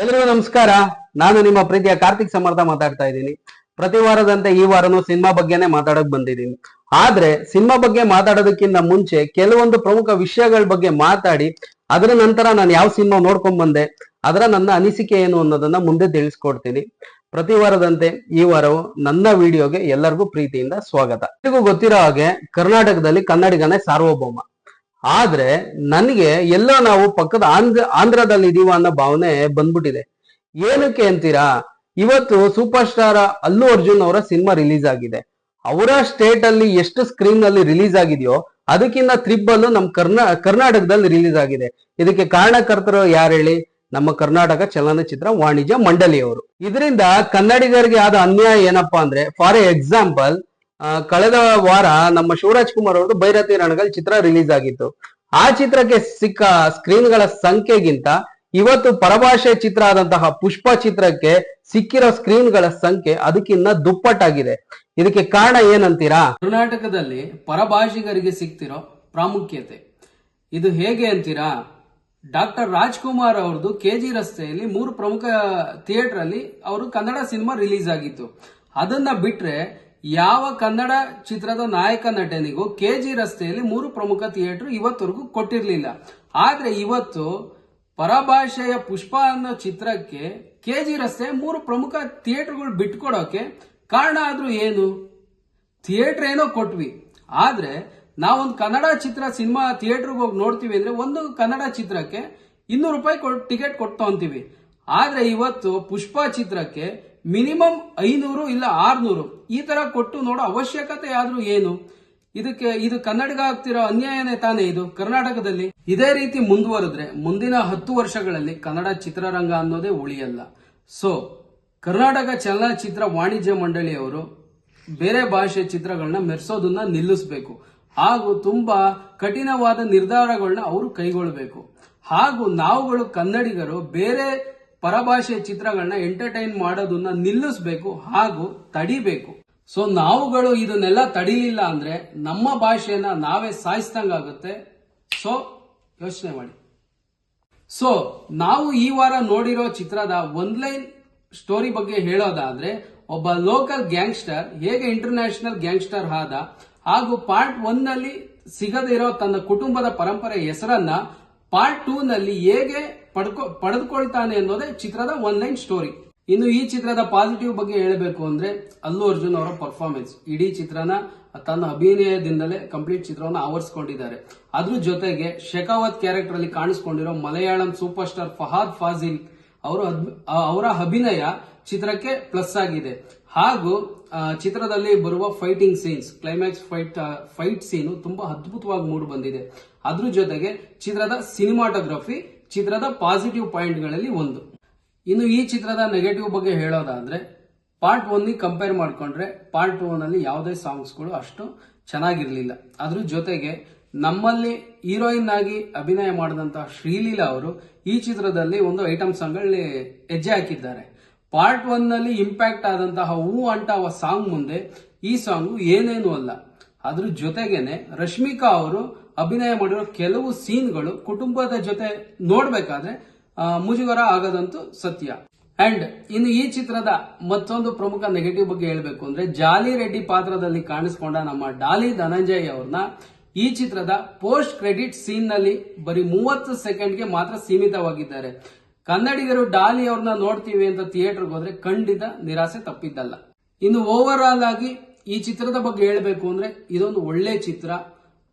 ಎಲ್ರಿಗೂ ನಮಸ್ಕಾರ. ನಾನು ನಿಮ್ಮ ಪ್ರೀತಿಯ ಕಾರ್ತಿಕ್ ಸಮರ್ಥ ಮಾತಾಡ್ತಾ ಇದ್ದೀನಿ. ಪ್ರತಿ ವಾರದಂತೆ ಈ ವಾರನೂ ಸಿನಿಮಾ ಬಗ್ಗೆನೇ ಮಾತಾಡಕ್ ಬಂದಿದ್ದೀನಿ. ಆದ್ರೆ ಸಿನಿಮಾ ಬಗ್ಗೆ ಮಾತಾಡೋದಕ್ಕಿಂತ ಮುಂಚೆ ಕೆಲವೊಂದು ಪ್ರಮುಖ ವಿಷಯಗಳ ಬಗ್ಗೆ ಮಾತಾಡಿ ಅದರ ನಂತರ ನಾನು ಯಾವ ಸಿನಿಮಾ ನೋಡ್ಕೊಂಡ್ ಬಂದೆ, ಅದರ ನನ್ನ ಅನಿಸಿಕೆ ಏನು ಅನ್ನೋದನ್ನ ಮುಂದೆ ತಿಳಿಸ್ಕೊಡ್ತೀನಿ. ಪ್ರತಿ ವಾರದಂತೆ ಈ ವಾರವು ನನ್ನ ವಿಡಿಯೋಗೆ ಎಲ್ಲರಿಗೂ ಪ್ರೀತಿಯಿಂದ ಸ್ವಾಗತ. ಎಲ್ರಿಗೂ ಗೊತ್ತಿರೋ ಹಾಗೆ ಕರ್ನಾಟಕದಲ್ಲಿ ಕನ್ನಡಿಗನೇ ಸಾರ್ವಭೌಮ. ಆದ್ರೆ ನನಗೆ ಎಲ್ಲ ನಾವು ಪಕ್ಕದ ಆಂಧ್ರದಲ್ಲಿ ಇದೀವ ಅನ್ನೋ ಭಾವನೆ ಬಂದ್ಬಿಟ್ಟಿದೆ. ಏನಕ್ಕೆ ಅಂತೀರಾ? ಇವತ್ತು ಸೂಪರ್ ಸ್ಟಾರ್ ಅಲ್ಲು ಅರ್ಜುನ್ ಅವರ ಸಿನಿಮಾ ರಿಲೀಸ್ ಆಗಿದೆ. ಅವರ ಸ್ಟೇಟ್ ಅಲ್ಲಿ ಎಷ್ಟು ಸ್ಕ್ರೀನ್ ಅಲ್ಲಿ ರಿಲೀಸ್ ಆಗಿದೆಯೋ ಅದಕ್ಕಿಂತ ತ್ರಿಬ್ಬಲ್ ನಮ್ ಕರ್ನಾಟಕದಲ್ಲಿ ರಿಲೀಸ್ ಆಗಿದೆ. ಇದಕ್ಕೆ ಕಾರಣಕರ್ತರು ಯಾರು ಹೇಳಿ? ನಮ್ಮ ಕರ್ನಾಟಕ ಚಲನಚಿತ್ರ ವಾಣಿಜ್ಯ ಮಂಡಳಿಯವರು. ಇದರಿಂದ ಕನ್ನಡಿಗರಿಗೆ ಆದ ಅನ್ಯಾಯ ಏನಪ್ಪಾ ಅಂದ್ರೆ, ಫಾರ್ ಎಕ್ಸಾಂಪಲ್ ಕಳೆದ ವಾರ ನಮ್ಮ ಶಿವರಾಜ್ ಕುಮಾರ್ ಅವ್ರದ್ದು ಭೈರತಿ ರಣಗಲ್ ಚಿತ್ರ ರಿಲೀಸ್ ಆಗಿತ್ತು. ಆ ಚಿತ್ರಕ್ಕೆ ಸಿಕ್ಕ ಸ್ಕ್ರೀನ್ಗಳ ಸಂಖ್ಯೆಗಿಂತ ಇವತ್ತು ಪರಭಾಷೆ ಚಿತ್ರ ಆದಂತಹ ಪುಷ್ಪ ಚಿತ್ರಕ್ಕೆ ಸಿಕ್ಕಿರೋ ಸ್ಕ್ರೀನ್ಗಳ ಸಂಖ್ಯೆ ಅದಕ್ಕಿಂತ ದುಪ್ಪಟ್ಟಾಗಿದೆ. ಇದಕ್ಕೆ ಕಾರಣ ಏನಂತೀರಾ? ಕರ್ನಾಟಕದಲ್ಲಿ ಪರಭಾಷಿಗರಿಗೆ ಸಿಗ್ತಿರೋ ಪ್ರಾಮುಖ್ಯತೆ ಇದು ಹೇಗೆ ಅಂತೀರಾ? ಡಾಕ್ಟರ್ ರಾಜ್ಕುಮಾರ್ ಅವ್ರದ್ದು ಕೆಜಿ ರಸ್ತೆಯಲ್ಲಿ 3 ಪ್ರಮುಖ ಥಿಯೇಟರ್ ಅಲ್ಲಿ ಅವರು ಕನ್ನಡ ಸಿನಿಮಾ ರಿಲೀಸ್ ಆಗಿತ್ತು. ಅದನ್ನ ಬಿಟ್ರೆ ಯಾವ ಕನ್ನಡ ಚಿತ್ರದ ನಾಯಕ ನಟನಿಗೂ ಕೆಜಿ ರಸ್ತೆಯಲ್ಲಿ 3 ಪ್ರಮುಖ ಥಿಯೇಟರ್ ಇವತ್ತವರೆಗೂ ಕೊಟ್ಟಿರ್ಲಿಲ್ಲ. ಆದ್ರೆ ಇವತ್ತು ಪರಭಾಷೆಯ ಪುಷ್ಪ ಅನ್ನೋ ಚಿತ್ರಕ್ಕೆ ಕೆಜಿ ರಸ್ತೆ 3 ಪ್ರಮುಖ ಥಿಯೇಟರ್ಗಳು ಬಿಟ್ಕೊಡೋಕೆ ಕಾರಣ ಆದ್ರೂ ಏನು? ಥಿಯೇಟರ್ ಏನೋ ಕೊಟ್ವಿ, ಆದ್ರೆ ನಾವೊಂದು ಕನ್ನಡ ಚಿತ್ರ ಸಿನಿಮಾ ಥಿಯೇಟರ್ಗೆ ಹೋಗಿ ನೋಡ್ತೀವಿ ಅಂದ್ರೆ ಒಂದು ಕನ್ನಡ ಚಿತ್ರಕ್ಕೆ 200 ರೂಪಾಯಿ ಟಿಕೆಟ್ ಕೊಟ್ಟು ತಗೊಂತೀವಿ. ಆದ್ರೆ ಇವತ್ತು ಪುಷ್ಪ ಚಿತ್ರಕ್ಕೆ ಮಿನಿಮಮ್ 500 ಇಲ್ಲ 600 ಈ ತರ ಕೊಟ್ಟು ನೋಡೋ ಅವಶ್ಯಕತೆ ಆದ್ರೂ ಏನು? ಇದು ಕನ್ನಡಿಗ ಆಗ್ತಿರೋ ಅನ್ಯಾಯನೇ ತಾನೇ ಇದು ಕರ್ನಾಟಕದಲ್ಲಿ. ಇದೇ ರೀತಿ ಮುಂದುವರೆದ್ರೆ ಮುಂದಿನ 10 ವರ್ಷಗಳಲ್ಲಿ ಕನ್ನಡ ಚಿತ್ರರಂಗ ಅನ್ನೋದೇ ಉಳಿಯಲ್ಲ. ಸೊ ಕರ್ನಾಟಕ ಚಲನಚಿತ್ರ ವಾಣಿಜ್ಯ ಮಂಡಳಿಯವರು ಬೇರೆ ಭಾಷೆ ಚಿತ್ರಗಳನ್ನ ಮೆರೆಸೋದನ್ನ ನಿಲ್ಲಿಸಬೇಕು ಹಾಗೂ ತುಂಬಾ ಕಠಿಣವಾದ ನಿರ್ಧಾರಗಳನ್ನ ಅವರು ಕೈಗೊಳ್ಳಬೇಕು. ಹಾಗೂ ನಾವುಗಳು ಕನ್ನಡಿಗರು ಬೇರೆ ಪರಭಾಷೆ ಚಿತ್ರಗಳನ್ನ ಎಂಟರ್ಟೈನ್ ಮಾಡೋದನ್ನ ನಿಲ್ಲಿಸಬೇಕು ಹಾಗೂ ತಡಿಬೇಕು. ಸೊ ನಾವುಗಳು ಇದನ್ನೆಲ್ಲ ತಡಿಲಿಲ್ಲ ಅಂದ್ರೆ ನಮ್ಮ ಭಾಷೆಯನ್ನ ನಾವೇ ಸಾಯಿಸ್ದಂಗಾಗುತ್ತೆ. ಸೊ ಯೋಚನೆ ಮಾಡಿ. ಸೊ ನಾವು ಈ ವಾರ ನೋಡಿರೋ ಚಿತ್ರದ ಒನ್ಲೈನ್ ಸ್ಟೋರಿ ಬಗ್ಗೆ ಹೇಳೋದಾದ್ರೆ, ಒಬ್ಬ ಲೋಕಲ್ ಗ್ಯಾಂಗ್ಸ್ಟರ್ ಹೇಗೆ ಇಂಟರ್ನ್ಯಾಷನಲ್ ಗ್ಯಾಂಗ್ಸ್ಟರ್ ಆದ ಹಾಗೂ ಪಾರ್ಟ್ 1 ನಲ್ಲಿ ಸಿಗದಿರೋ ತನ್ನ ಕುಟುಂಬದ ಪರಂಪರೆ ಹೆಸರನ್ನ ಪಾರ್ಟ್ 2 ನಲ್ಲಿ ಹೇಗೆ ಪಡೆದುಕೊಳ್ತಾನೆ ಅನ್ನೋದೇ ಚಿತ್ರದ ಒನ್ಲೈನ್ ಸ್ಟೋರಿ. ಇನ್ನು ಈ ಚಿತ್ರದ ಪಾಸಿಟಿವ್ ಬಗ್ಗೆ ಹೇಳಬೇಕು ಅಂದ್ರೆ ಅಲ್ಲು ಅರ್ಜುನ್ ಅವರ ಪರ್ಫಾರ್ಮೆನ್ಸ್. ಇಡೀ ಚಿತ್ರನ ತನ್ನ ಅಭಿನಯದಿಂದಲೇ ಕಂಪ್ಲೀಟ್ ಚಿತ್ರವನ್ನು ಆವರಿಸಿಕೊಂಡಿದ್ದಾರೆ. ಅದ್ರ ಜೊತೆಗೆ ಶೆಖಾವತ್ ಕ್ಯಾರೆಕ್ಟರ್ ಅಲ್ಲಿ ಕಾಣಿಸಿಕೊಂಡಿರೋ ಮಲಯಾಳಂ ಸೂಪರ್ ಸ್ಟಾರ್ ಫಹದ್ ಫಾಜಿಲ್ ಅವರ ಅಭಿನಯ ಚಿತ್ರಕ್ಕೆ ಪ್ಲಸ್ ಆಗಿದೆ. ಹಾಗೂ ಚಿತ್ರದಲ್ಲಿ ಬರುವ fighting scenes, climax fight scene ತುಂಬಾ ಅದ್ಭುತವಾಗಿ ಮೂಡಿ ಬಂದಿದೆ. ಅದ್ರ ಜೊತೆಗೆ ಚಿತ್ರದ ಸಿನಿಮಾಟೋಗ್ರಫಿ ಚಿತ್ರದ ಪಾಸಿಟಿವ್ ಪಾಯಿಂಟ್ಗಳಲ್ಲಿ ಒಂದು. ಇನ್ನು ಈ ಚಿತ್ರದ ನೆಗೆಟಿವ್ ಬಗ್ಗೆ ಹೇಳೋದಾದ್ರೆ, ಪಾರ್ಟ್ 1 ಕಂಪೇರ್ ಮಾಡ್ಕೊಂಡ್ರೆ ಪಾರ್ಟ್ 2 ನಲ್ಲಿ ಯಾವುದೇ ಸಾಂಗ್ಸ್ಗಳು ಅಷ್ಟು ಚೆನ್ನಾಗಿರ್ಲಿಲ್ಲ. ಅದ್ರ ಜೊತೆಗೆ ನಮ್ಮಲ್ಲಿ ಹೀರೋಯಿನ್ ಆಗಿ ಅಭಿನಯ ಮಾಡಿದಂತಹ ಶ್ರೀಲೀಲಾ ಅವರು ಈ ಚಿತ್ರದಲ್ಲಿ ಒಂದು ಐಟಮ್ ಸಾಂಗ್ ಅಲ್ಲಿ ಹೆಜ್ಜೆ ಹಾಕಿದ್ದಾರೆ. ಪಾರ್ಟ್ 1 ನಲ್ಲಿ ಇಂಪ್ಯಾಕ್ಟ್ ಆದಂತಹ ಹೂ ಅಂಟವ ಸಾಂಗ್ ಮುಂದೆ ಈ ಸಾಂಗ್ ಏನೇನು ಅಲ್ಲ. ಅದ್ರ ಜೊತೆಗೇನೆ ರಶ್ಮಿಕಾ ಅವರು ಅಭಿನಯ ಮಾಡಿರೋ ಕೆಲವು ಸೀನ್ಗಳು ಕುಟುಂಬದ ಜೊತೆ ನೋಡ್ಬೇಕಾದ್ರೆ ಮುಜುಗರ ಆಗೋದಂತೂ ಸತ್ಯ. ಅಂಡ್ ಇನ್ನು ಈ ಚಿತ್ರದ ಮತ್ತೊಂದು ಪ್ರಮುಖ ನೆಗೆಟಿವ್ ಬಗ್ಗೆ ಹೇಳಬೇಕು ಅಂದ್ರೆ, ಜಾಲಿ ರೆಡ್ಡಿ ಪಾತ್ರದಲ್ಲಿ ಕಾಣಿಸಿಕೊಂಡ ನಮ್ಮ ಡಾಲಿ ಧನಂಜಯ್ ಅವ್ರನ್ನ ಈ ಚಿತ್ರದ ಪೋಸ್ಟ್ ಕ್ರೆಡಿಟ್ ಸೀನ್ ನಲ್ಲಿ ಬರೀ 30 ಸೆಕೆಂಡ್ಗೆ ಮಾತ್ರ ಸೀಮಿತವಾಗಿದ್ದಾರೆ. ಕನ್ನಡಿಗರು ಡಾಲಿ ಅವ್ರನ್ನ ನೋಡ್ತೀವಿ ಅಂತ ಥಿಯೇಟರ್ಗೆ ಹೋದ್ರೆ ಖಂಡಿತ ನಿರಾಸೆ ತಪ್ಪಿದ್ದಲ್ಲ. ಇನ್ನು ಓವರ್ ಆಲ್ ಆಗಿ ಈ ಚಿತ್ರದ ಬಗ್ಗೆ ಹೇಳಬೇಕು ಅಂದ್ರೆ, ಇದೊಂದು ಒಳ್ಳೆ ಚಿತ್ರ.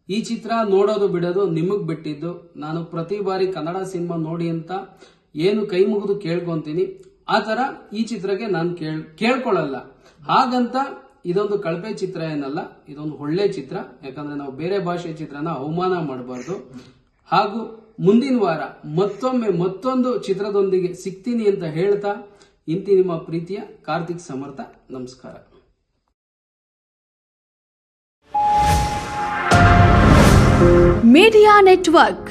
ಈ ಚಿತ್ರ ನೋಡೋದು ಬಿಡೋದು ನಿಮಗ್ ಬಿಟ್ಟಿದ್ದು. ನಾನು ಪ್ರತಿ ಬಾರಿ ಕನ್ನಡ ಸಿನಿಮಾ ನೋಡಿ ಅಂತ ಏನು ಕೈ ಮುಗಿದು ಕೇಳ್ಕೊಂತೀನಿ, ಆ ತರ ಈ ಚಿತ್ರಕ್ಕೆ ನಾನು ಕೇಳ್ಕೊಳ್ಳಲ್ಲ. ಹಾಗಂತ ಇದೊಂದು ಕಳಪೆ ಚಿತ್ರ ಏನಲ್ಲ, ಇದೊಂದು ಒಳ್ಳೆ ಚಿತ್ರ. ಯಾಕಂದ್ರೆ ನಾವು ಬೇರೆ ಭಾಷೆ ಚಿತ್ರನ ಅವಮಾನ ಮಾಡಬಾರ್ದು. ಹಾಗೂ ಮುಂದಿನ ವಾರ ಮತ್ತೊಂದು ಚಿತ್ರದೊಂದಿಗೆ ಸಿಗ್ತೀನಿ ಅಂತ ಹೇಳ್ತಾ ಇಂತಿ ನಿಮ್ಮ ಪ್ರೀತಿಯ ಕಾರ್ತಿಕ್ ಸಮರ್ಥ. ನಮಸ್ಕಾರ. Media network.